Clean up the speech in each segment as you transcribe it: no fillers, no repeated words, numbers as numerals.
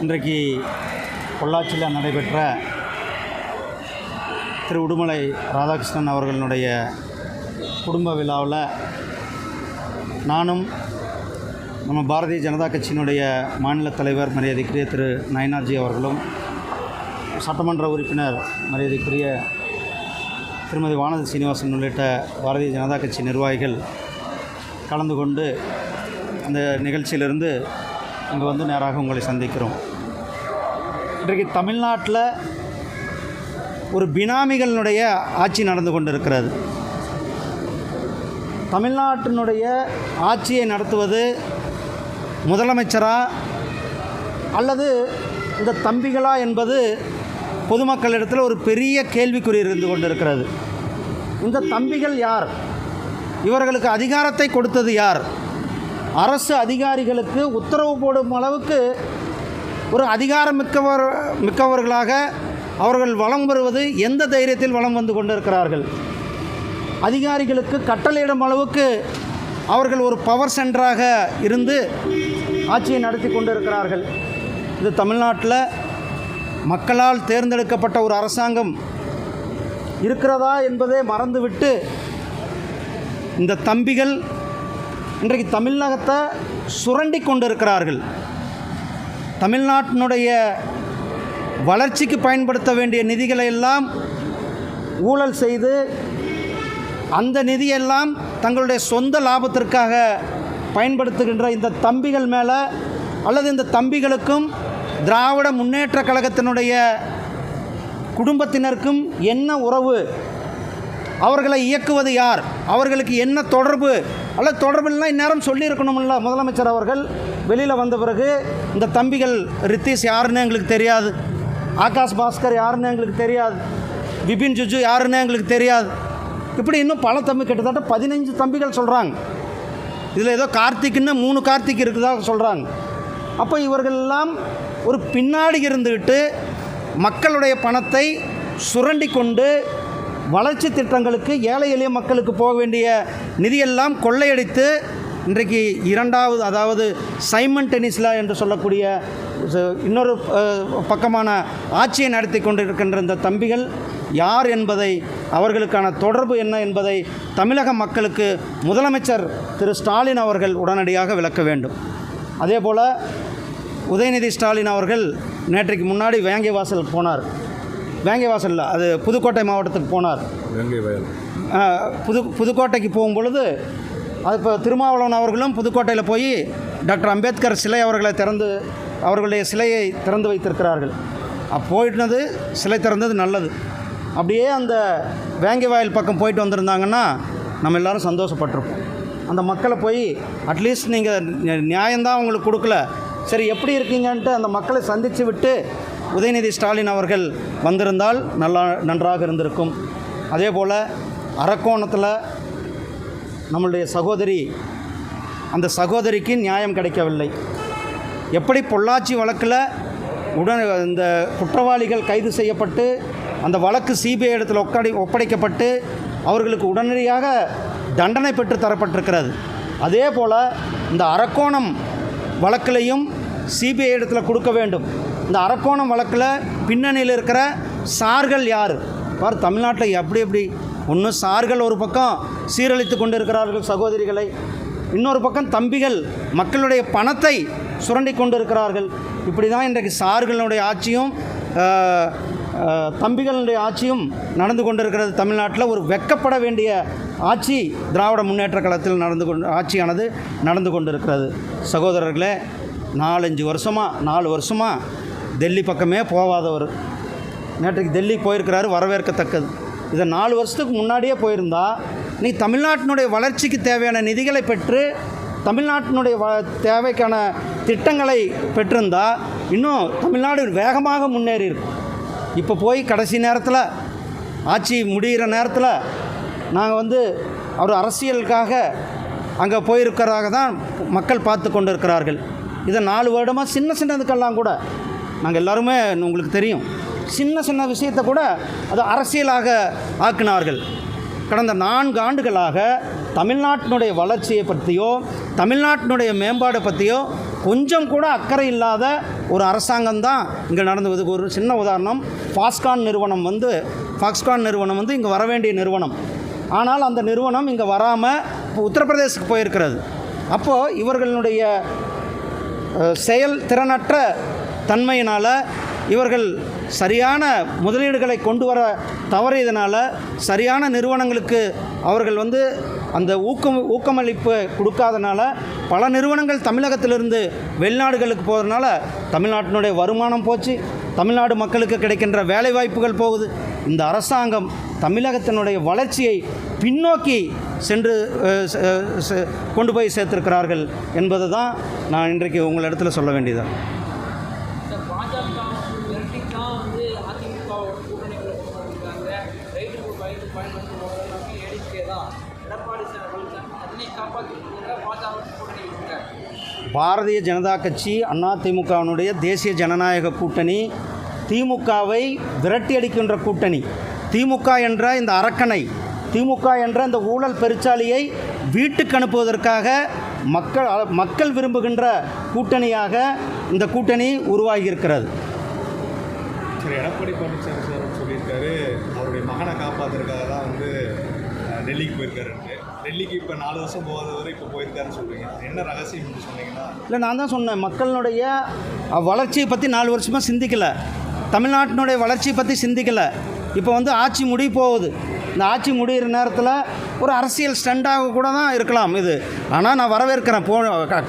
இன்றைக்கு பொள்ளாச்சியில் நடைபெற்ற திரு உடுமலை ராதாகிருஷ்ணன் அவர்களுடைய குடும்ப விழாவில் நானும் நம்ம பாரதிய ஜனதா கட்சியினுடைய மாநில தலைவர் மரியாதைக்குரிய திரு நயினார்ஜி அவர்களும், சட்டமன்ற உறுப்பினர் மரியாதைக்குரிய திருமதி வானதி சீனிவாசன் உள்ளிட்ட பாரதிய ஜனதா கட்சி நிர்வாகிகள் கலந்து கொண்டு அந்த நிகழ்ச்சியிலிருந்து இங்கே வந்து நேராக உங்களை சந்திக்கிறோம். இன்றைக்கு தமிழ்நாட்டில் ஒரு பினாமிகளினுடைய ஆட்சி நடந்து கொண்டு இருக்கிறது. தமிழ்நாட்டினுடைய ஆட்சியை நடத்துவது முதலமைச்சரா அல்லது இந்த தம்பிகளா என்பது பொதுமக்களிடத்தில் ஒரு பெரிய கேள்விக்குறி இருந்து கொண்டிருக்கிறது. இந்த தம்பிகள் யார்? இவர்களுக்கு அதிகாரத்தை கொடுத்தது யார்? அரசு அதிகாரிகளுக்கு உத்தரவு போடும் அளவுக்கு ஒரு அதிகாரம் மிக்கவர்களாக அவர்கள் வலம் வருவது எந்த தைரியத்தில் வலம் வந்து கொண்டிருக்கிறார்கள்? அதிகாரிகளுக்கு கட்டளையிடும் அளவுக்கு அவர்கள் ஒரு பவர் சென்டராக இருந்து ஆட்சியை நடத்தி கொண்டிருக்கிறார்கள். இது தமிழ்நாட்டில் மக்களால் தேர்ந்தெடுக்கப்பட்ட ஒரு அரசாங்கம் இருக்கிறதா என்பதை மறந்துவிட்டு இந்த தம்பிகள் இன்றைக்கு தமிழகத்தை சுரண்டி கொண்டிருக்கிறார்கள். தமிழ்நாட்டினுடைய வளர்ச்சிக்கு பயன்படுத்த வேண்டிய நிதிகளை எல்லாம் ஊழல் செய்து அந்த நிதியெல்லாம் தங்களுடைய சொந்த லாபத்திற்காக பயன்படுத்துகின்ற இந்த தம்பிகள் மேலே அல்லது இந்த தம்பிகளுக்கும் திராவிட முன்னேற்றக் கழகத்தினுடைய குடும்பத்தினருக்கும் என்ன உறவு? அவர்களை இயக்குவது யார்? அவர்களுக்கு என்ன தொடர்பு? அல்லது தொடர்புலாம் இந்நேரம் சொல்லியிருக்கணும்ல. முதலமைச்சர் அவர்கள் வெளியில் வந்த பிறகு இந்த தம்பிகள் ரித்தீஷ் யாருன்னு எங்களுக்கு தெரியாது, ஆகாஷ் பாஸ்கர் யாருன்னு எங்களுக்கு தெரியாது, விபின் ஜுஜு யாருன்னு எங்களுக்கு தெரியாது, இப்படி இன்னும் பல தம்பி, கிட்டத்தட்ட 15 தம்பிகள் சொல்கிறாங்க. இதில் ஏதோ கார்த்திக்னு 3 கார்த்திக் இருக்குதாக சொல்கிறாங்க. அப்போ இவர்களெல்லாம் ஒரு பின்னாடி இருந்துக்கிட்டு மக்களுடைய பணத்தை சுரண்டி கொண்டு வளர்ச்சி திட்டங்களுக்கு, ஏழை எளிய மக்களுக்கு போக வேண்டிய நிதியெல்லாம் கொள்ளையடித்து இன்றைக்கு இரண்டாவது, அதாவது சைமன் டென்னிஸ்லா என்று சொல்லக்கூடிய இன்னொரு பக்கமான ஆட்சியை நடத்தி கொண்டிருக்கின்ற இந்த தம்பிகள் யார் என்பதை, அவர்களுக்கான தொடர்பு என்ன என்பதை தமிழக மக்களுக்கு முதலமைச்சர் திரு ஸ்டாலின் அவர்கள் உடனடியாக விளக்க வேண்டும். அதே போல் உதயநிதி ஸ்டாலின் அவர்கள் நேற்றைக்கு முன்னாடி வேங்கைவாசலுக்கு போனார். வேங்கைவாசலில், அது புதுக்கோட்டை மாவட்டத்துக்கு போனார். புதுக்கோட்டைக்கு போகும்பொழுது அது இப்போ திருமாவளவன் அவர்களும் புதுக்கோட்டையில் போய் டாக்டர் அம்பேத்கர் சிலை அவர்களுடைய சிலையை திறந்து வைத்திருக்கிறார்கள். போயிட்டுனது, சிலை திறந்தது நல்லது. அப்படியே அந்த வேங்கைவாயில் பக்கம் போயிட்டு வந்திருந்தாங்கன்னா நம்ம எல்லோரும் சந்தோஷப்பட்டிருப்போம். அந்த மக்களை போய் அட்லீஸ்ட் நீங்கள் நியாயம்தான் அவங்களுக்கு கொடுக்கல, சரி எப்படி இருக்கீங்கன்ட்டு அந்த மக்களை சந்தித்து விட்டு உதயநிதி ஸ்டாலின் அவர்கள் வந்திருந்தால் நன்றாக இருந்திருக்கும். அதே போல் அரக்கோணத்தில் நம்மளுடைய சகோதரி, அந்த சகோதரிக்கு நியாயம் கிடைக்கவில்லை. எப்படி பொள்ளாச்சி வழக்கில் இந்த குற்றவாளிகள் கைது செய்யப்பட்டு அந்த வழக்கு சிபிஐ இடத்தில் ஒப்படைக்கப்பட்டு அவர்களுக்கு உடனடியாக தண்டனை பெற்று தரப்பட்டிருக்கிறது. அதே போல் இந்த அரக்கோணம் வழக்கிலையும் சிபிஐ இடத்துல கொடுக்க வேண்டும். இந்த அரக்கோணம் வழக்கில் பின்னணியில் இருக்கிற சார்கள் யார்? தமிழ்நாட்டில் எப்படி ஒன்று சார்கள் ஒரு பக்கம் சீரழித்து கொண்டு இருக்கிறார்கள் சகோதரிகளை, இன்னொரு பக்கம் தம்பிகள் மக்களுடைய பணத்தை சுரண்டி கொண்டு இருக்கிறார்கள். இப்படி தான் இன்றைக்கு சார்களுடைய ஆட்சியும் தம்பிகளுடைய ஆட்சியும் நடந்து கொண்டிருக்கிறது. தமிழ்நாட்டில் ஒரு வெட்கப்பட வேண்டிய ஆட்சி திராவிட முன்னேற்ற கழகத்தில் ஆட்சியானது நடந்து கொண்டிருக்கிறது. சகோதரர்களே, 4 வருஷமாக டெல்லி பக்கமே போகாதவர் நேற்றைக்கு டெல்லி போயிருக்கிறாரு, வரவேற்கத்தக்கது. இதை 4 வருஷத்துக்கு முன்னாடியே போயிருந்தா நீ தமிழ்நாட்டினுடைய வளர்ச்சிக்கு தேவையான நிதிகளை பெற்று தமிழ்நாட்டினுடைய தேவைக்கான திட்டங்களை பெற்றிருந்தா இன்னும் தமிழ்நாடு வேகமாக முன்னேறி இருக்கும். இப்போ போய் கடைசி நேரத்தில், ஆட்சி முடிகிற நேரத்தில் நாங்கள் அவர் அரசியலுக்காக அங்கே போயிருக்கிறதாக தான் மக்கள் பார்த்து கொண்டு இருக்கிறார்கள். இதை 4 வருடமாக சின்னதுக்கெல்லாம் கூட நாங்கள் எல்லாருமே உங்களுக்கு தெரியும், சின்ன விஷயத்தை கூட அது அரசியலாக ஆக்கினார்கள். கடந்த 4 ஆண்டுகளாக தமிழ்நாட்டினுடைய வளர்ச்சியை பற்றியோ தமிழ்நாட்டினுடைய மேம்பாடு பற்றியோ கொஞ்சம் கூட அக்கறை இல்லாத ஒரு அரசாங்கம் தான் இங்கே நடந்தது. ஒரு சின்ன உதாரணம், ஃபாக்ஸ்கான் நிறுவனம் வந்து இங்கே வர வேண்டிய நிறுவனம். ஆனால் அந்த நிறுவனம் இங்கே வராமல் இப்போ உத்தரப்பிரதேசத்துக்கு போயிருக்கிறது. அப்போது இவர்களுடைய செயல் திறனற்ற தன்மையினால் இவர்கள் சரியான முதலீடுகளை கொண்டு வர தவறியதனால் சரியான நிறுவனங்களுக்கு அவர்கள் வந்து அந்த ஊக்கமளிப்பு கொடுக்காதனால பல நிறுவனங்கள் தமிழகத்திலிருந்து வெளிநாடுகளுக்கு போகிறதுனால தமிழ்நாட்டினுடைய வருமானம் போச்சு, தமிழ்நாடு மக்களுக்கு கிடைக்கின்ற வேலைவாய்ப்புகள் போகுது. இந்த அரசாங்கம் தமிழகத்தினுடைய வளர்ச்சியை பின்னோக்கி சென்று கொண்டு போய் சேர்த்திருக்கிறார்கள் என்பது தான் நான் இன்றைக்கு உங்களிடத்தில் சொல்ல வேண்டியது. பாரதிய ஜனதா கட்சி அதிமுகவினுடைய தேசிய ஜனநாயக கூட்டணி திமுகவை விரட்டி அடிக்கின்ற கூட்டணி. திமுக என்ற இந்த அரக்கனை, திமுக என்ற இந்த ஊழல் பெருச்சாலியை வீட்டுக்கு அனுப்புவதற்காக மக்கள் விரும்புகின்ற கூட்டணியாக இந்த கூட்டணி உருவாகியிருக்கிறது. சரி, எடப்பாடி பழனிசாமி சார் சொல்லியிருக்காரு அவருடைய மகனை காப்பாற்றுறதுக்காக தான் வந்து டெல்லிக்கு போயிருக்காருன்ட்டு. டெல்லிக்கு இப்போ 4 வருஷம் போகாதவரை இப்போ போயிருக்காருன்னு சொல்கிறீங்க, என்ன ரகசியம் சொன்னீங்கன்னா? இல்லை, நான் தான் சொன்னேன், மக்களினுடைய வளர்ச்சியை பற்றி 4 வருஷமாக சிந்திக்கலை, தமிழ்நாட்டினுடைய வளர்ச்சியை பற்றி சிந்திக்கலை. இப்போ வந்து ஆட்சி முடிய போகுது. இந்த ஆட்சி முடிகிற நேரத்தில் ஒரு அரசியல் ஸ்டண்டாக கூட தான் இருக்கலாம் இது. ஆனால் நான் வரவேற்கிறேன்.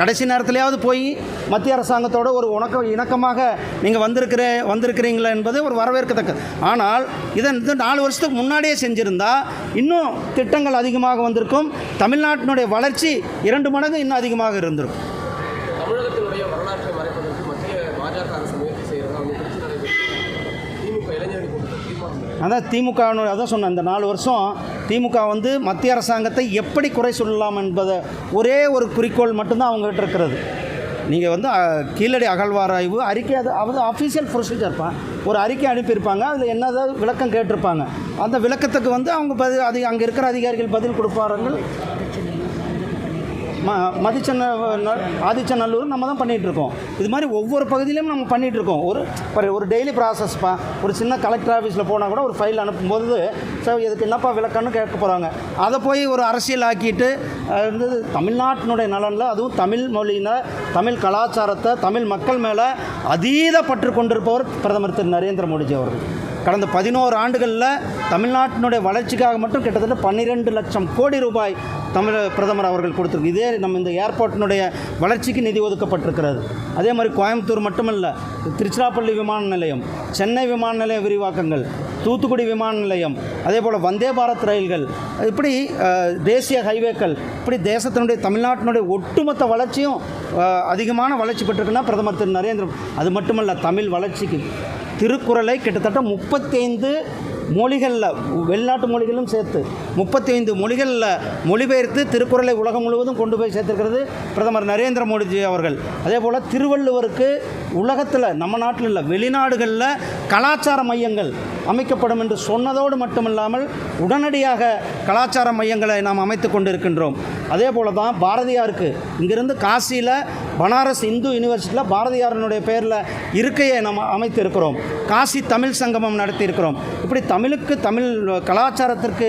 கடைசி நேரத்துலையாவது போய் மத்திய அரசாங்கத்தோடு ஒரு இணக்கமாக நீங்கள் வந்திருக்கிறீங்களா என்பது ஒரு வரவேற்கத்தக்கது. ஆனால் இதை 4 வருஷத்துக்கு முன்னாடியே செஞ்சுருந்தால் இன்னும் திட்டங்கள் அதிகமாக வந்திருக்கும். தமிழ்நாட்டினுடைய வளர்ச்சி 2 மடங்கு இன்னும் அதிகமாக இருந்திருக்கும். தமிழகத்தினுடைய வரலாற்றை மறைப்பதற்கு மத்திய பாஜக அரசு முயற்சி செய்கிறதா திமுக இளைஞரணி அதான் திமுகவினுடைய அதான் சொன்னேன், இந்த 4 வருஷம் திமுக வந்து மத்திய அரசாங்கத்தை எப்படி குறை சொல்லலாம் என்பதை ஒரே ஒரு குறிக்கோள் மட்டும்தான் அவங்ககிட்ட இருக்கிறது. நீங்கள் வந்து கீழடி அகழ்வாராய்வு அறிக்கை, அது அஃபீஷியல் ப்ரொசீஜர்ப்பா, ஒரு அறிக்கை அனுப்பியிருப்பாங்க, அதில் என்னதாவது விளக்கம் கேட்டிருப்பாங்க. அந்த விளக்கத்துக்கு வந்து அவங்க அது அங்கே இருக்கிற அதிகாரிகள் பதில் கொடுப்பார்கள். ஆதிச்சநல்லூர் நம்ம தான் பண்ணிகிட்ருக்கோம். இது மாதிரி ஒவ்வொரு பகுதியிலையும் நம்ம பண்ணிகிட்ருக்கோம். ஒரு டெய்லி ப்ராசஸ்ப்பா. ஒரு சின்ன கலெக்டர் ஆஃபீஸில் போனால் கூட ஒரு ஃபைல் அனுப்பும்போது சார் இதுக்கு என்னப்பா விளக்கம்னு கேட்க போகிறாங்க. அதை போய் ஒரு அரசியல் ஆக்கிட்டு வந்து தமிழ்நாட்டினுடைய நலனில், அதுவும் தமிழ் மொழியில், தமிழ் கலாச்சாரத்தை, தமிழ் மக்கள் மேலே அதீத பற்று கொண்டிருப்பவர் பிரதமர் திரு நரேந்திர மோடிஜி அவர்கள். கடந்த 11 ஆண்டுகளில் தமிழ்நாட்டினுடைய வளர்ச்சிக்காக மட்டும் கிட்டத்தட்ட 12 லட்சம் கோடி ரூபாய் பிரதமர் அவர்கள் கொடுத்துருக்கு. இதே நம்ம இந்த ஏர்போர்ட்டினுடைய வளர்ச்சிக்கு நிதி ஒதுக்கப்பட்டிருக்கிறது. அதே மாதிரி கோயம்புத்தூர் மட்டுமல்ல, திருச்சிராப்பள்ளி விமான நிலையம், சென்னை விமான நிலைய விரிவாக்கங்கள், தூத்துக்குடி விமான நிலையம், அதே போல் வந்தே பாரத் ரயில்கள், இப்படி தேசிய ஹைவேக்கள், இப்படி தேசத்தினுடைய தமிழ்நாட்டினுடைய ஒட்டுமொத்த வளர்ச்சியும் அதிகமான வளர்ச்சி பெற்றிருக்குன்னா பிரதமர் திரு நரேந்திர. அது மட்டுமல்ல, தமிழ் வளர்ச்சிக்கு திருக்குறளை கிட்டத்தட்ட 35 மொழிகளில், வெளிநாட்டு மொழிகளும் சேர்த்து 35 மொழிகளில் மொழிபெயர்த்து திருக்குறளை உலகம் முழுவதும் கொண்டு போய் சேர்த்துருக்கிறது பிரதமர் நரேந்திர மோடிஜி அவர்கள். அதே போல் திருவள்ளுவருக்கு உலகத்தில், நம்ம நாட்டில் இல்லை, வெளிநாடுகளில் கலாச்சார மையங்கள் அமைக்கப்படும் என்று சொன்னதோடு மட்டுமில்லாமல் உடனடியாக கலாச்சார மையங்களை நாம் அமைத்து கொண்டிருக்கின்றோம். அதே போல் தான் பாரதியாருக்கு இங்கிருந்து காசியில் பனாரஸ் இந்து யூனிவர்சிட்டியில் பாரதியாரனுடைய பேரில் இருக்கையை நம்ம அமைத்திருக்கிறோம். காசி தமிழ் சங்கமம் நடத்தியிருக்கிறோம். இப்படி தமிழுக்கு, தமிழ் கலாச்சாரத்திற்கு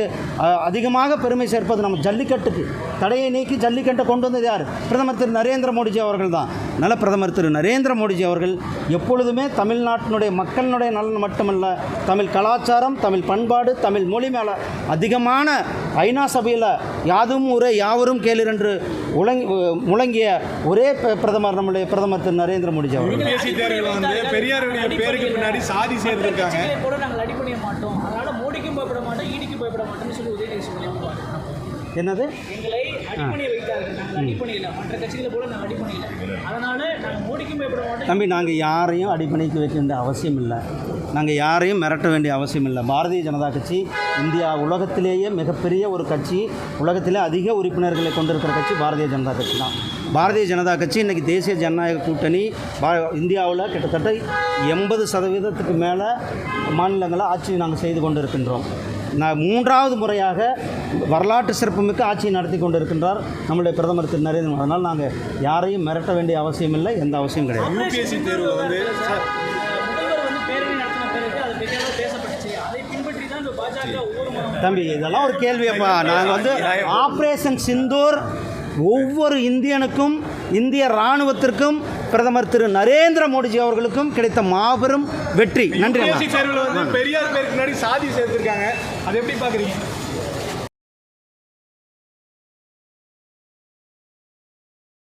அதிகமாக பெருமை சேர்ப்பது நம்ம ஜல்லிக்கட்டுக்கு தடையை நீக்கி ஜல்லிக்கட்டை கொண்டு வந்தது யார்? பிரதமர் திரு நரேந்திர மோடிஜி அவர்கள் தான். நல்ல பிரதமர் திரு நரேந்திர மோடிஜி அவர்கள் எப்பொழுதுமே தமிழ்நாட்டினுடைய மக்களினுடைய நலன் மட்டுமல்ல, தமிழ் கலாச்சாரம், தமிழ் பண்பாடு, தமிழ் மொழி மேலே அதிகமான ஐநா சபையில் யாதும் ஊரே யாவரும் கேளீர் என்று முழங்கிய ஒரே பிரதமர் நம்முடைய பிரதமர் திரு நரேந்திர மோடிஜி அவர்கள். பெரியாருடைய பேருக்கு பின்னாடி சாதி சேர்ந்திருக்காங்க. என்னது? எங்களை அடிப்பணிய வைத்தார்கள். நாங்கள் அடிப்பணியில் மற்ற கட்சிகளை போல நாங்கள் அடிப்பணியில். அதனால் நாங்கள் மோடிக்கும் பயப்பட மாட்டோம். தம்பி, நாங்கள் யாரையும் அடிப்பணிக்க வைக்க வேண்டிய அவசியம் இல்லை, நாங்கள் யாரையும் மிரட்ட வேண்டிய அவசியம் இல்லை. பாரதிய ஜனதா கட்சி இந்தியா உலகத்திலேயே மிகப்பெரிய ஒரு கட்சி, உலகத்திலே அதிக உறுப்பினர்களை கொண்டிருக்கிற கட்சி பாரதிய ஜனதா கட்சி தான். பாரதிய ஜனதா கட்சி இன்றைக்கி தேசிய ஜனநாயக கூட்டணி இந்தியாவில் கிட்டத்தட்ட 80% மேலே மாநிலங்களை ஆட்சி நாங்கள் செய்து கொண்டு இருக்கின்றோம். மூன்றாவது முறையாக வரலாற்று சிறப்புமிக்க ஆட்சியை நடத்தி கொண்டிருக்கின்றார் நம்முடைய பிரதமர் திரு நரேந்திர மோடி. அதனால் நாங்கள் யாரையும் மிரட்ட வேண்டிய அவசியம் இல்லை, எந்த அவசியம் கிடையாது. யூபிஎஸ்சி தேர்வில் வந்து முதல்வர் வந்து பேரணி நடத்தின பிறகு அது பெரிய அளவு பேசப்பட்டுச்சு. அதை பின்பற்றி தான் இந்த பாஜக ஒவ்வொரு முறை தம்பி இதெல்லாம் ஒரு கேள்வியப்பா. நாங்கள் வந்து ஆப்ரேஷன் சிந்தூர் ஒவ்வொரு இந்தியனுக்கும், இந்திய இராணுவத்திற்கும், பிரதமர் திரு நரேந்திர மோடிஜி அவர்களுக்கும் கிடைத்த மாபெரும் வெற்றி. நன்றி. யூபிஎஸ்சி தேர்வில் வந்து பெரியார் பேருக்கு முன்னாடி சாதி சேர்த்துருக்காங்க, அதை எப்படி பார்க்குறீங்க?